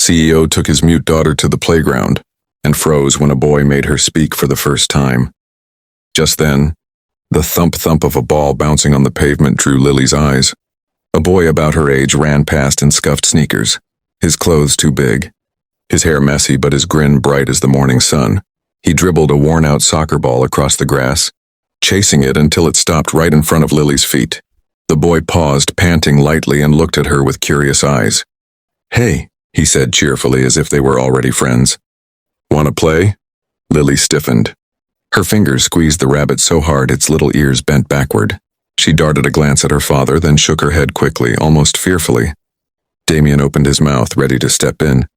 CEO took his mute daughter to the playground and froze when a boy made her speak for the first time. Just then, the thump-thump of a ball bouncing on the pavement drew Lily's eyes. A boy about her age ran past in scuffed sneakers, his clothes too big, his hair messy but his grin bright as the morning sun. He dribbled a worn-out soccer ball across the grass, chasing it until it stopped right in front of Lily's feet. The boy paused, panting lightly, and looked at her with curious eyes. "Hey," he said cheerfully as if they were already friends. "Want to play?" Lily stiffened. Her fingers squeezed the rabbit so hard its little ears bent backward. She darted a glance at her father, then shook her head quickly, almost fearfully. Damien opened his mouth, ready to step in,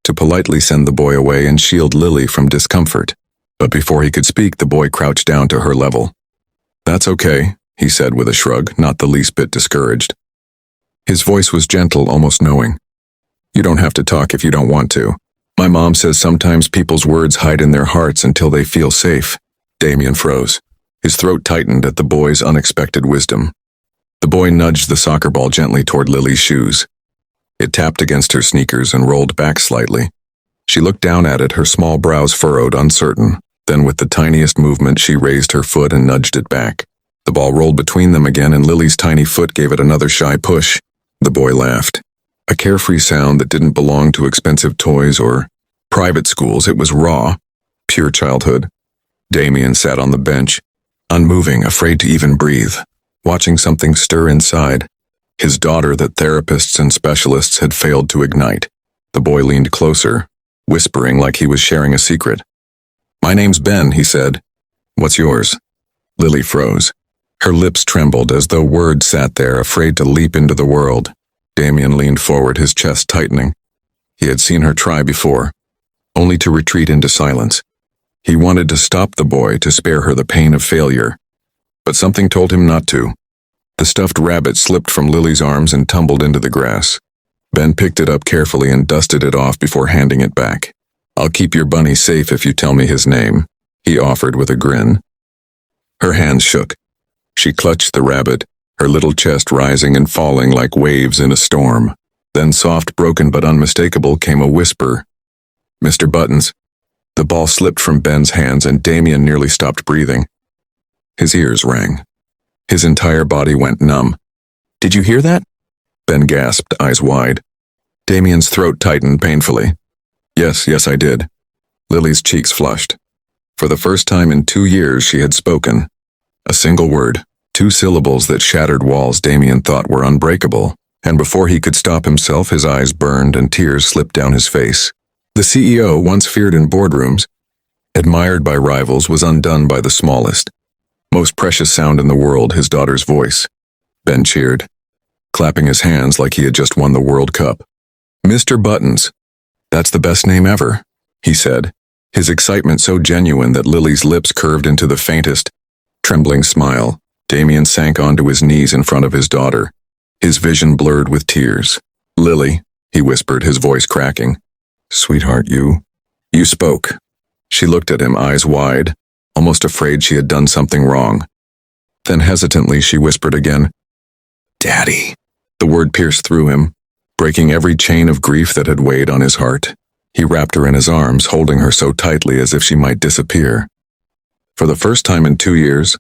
to politely send the boy away and shield Lily from discomfort. But before he could speak, the boy crouched down to her level. "That's okay," he said with a shrug, not the least bit discouraged. His voice was gentle, almost knowing. "You don't have to talk if you don't want to. My mom says sometimes people's words hide in their hearts until they feel safe." Damien froze. His throat tightened at the boy's unexpected wisdom. The boy nudged the soccer ball gently toward Lily's shoes. It tapped against her sneakers and rolled back slightly. She looked down at it, her small brows furrowed, uncertain. Then with the tiniest movement, she raised her foot and nudged it back. The ball rolled between them again, and Lily's tiny foot gave it another shy push. The boy laughed. A carefree sound that didn't belong to expensive toys or private schools. It was raw, pure childhood. Damien sat on the bench, unmoving, afraid to even breathe, watching something stir inside. His daughter that therapists and specialists had failed to ignite. The boy leaned closer, whispering like he was sharing a secret. "My name's Ben," he said. "What's yours?" Lily froze. Her lips trembled as though words sat there, afraid to leap into the world. Damien leaned forward, his chest tightening. He had seen her try before, only to retreat into silence. He wanted to stop the boy, to spare her the pain of failure. But something told him not to. The stuffed rabbit slipped from Lily's arms and tumbled into the grass. Ben picked it up carefully and dusted it off before handing it back. "I'll keep your bunny safe if you tell me his name," he offered with a grin. Her hands shook. She clutched the rabbit, her little chest rising and falling like waves in a storm. Then soft, broken but unmistakable, came a whisper. "Mr. Buttons." The ball slipped from Ben's hands and Damien nearly stopped breathing. His ears rang. His entire body went numb. "Did you hear that?" Ben gasped, eyes wide. Damien's throat tightened painfully. Yes, I did." Lily's cheeks flushed. For the first time in 2 years she had spoken. A single word, 2 syllables that shattered walls Damien thought were unbreakable, and before he could stop himself his eyes burned and tears slipped down his face. The CEO, once feared in boardrooms, admired by rivals, was undone by the smallest, most precious sound in the world, his daughter's voice. Ben cheered, clapping his hands like he had just won the World Cup. "Mr. Buttons, that's the best name ever," he said, his excitement so genuine that Lily's lips curved into the faintest, trembling smile. Damien sank onto his knees in front of his daughter, his vision blurred with tears. "Lily," he whispered, his voice cracking. "Sweetheart, you spoke." She looked at him, eyes wide, almost afraid she had done something wrong. Then hesitantly she whispered again, "Daddy." The word pierced through him, breaking every chain of grief that had weighed on his heart. He wrapped her in his arms, holding her so tightly as if she might disappear. For the first time in 2 years,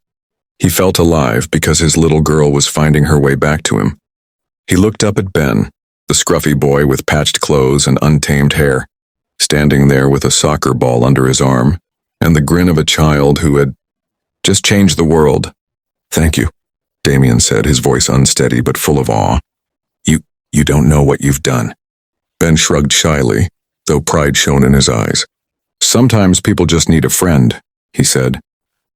he felt alive because his little girl was finding her way back to him. He looked up at Ben, the scruffy boy with patched clothes and untamed hair, standing there with a soccer ball under his arm, and the grin of a child who had just changed the world. "Thank you," Damien said, his voice unsteady but full of awe. You don't know what you've done." Ben shrugged shyly, though pride shone in his eyes. "Sometimes people just need a friend," he said.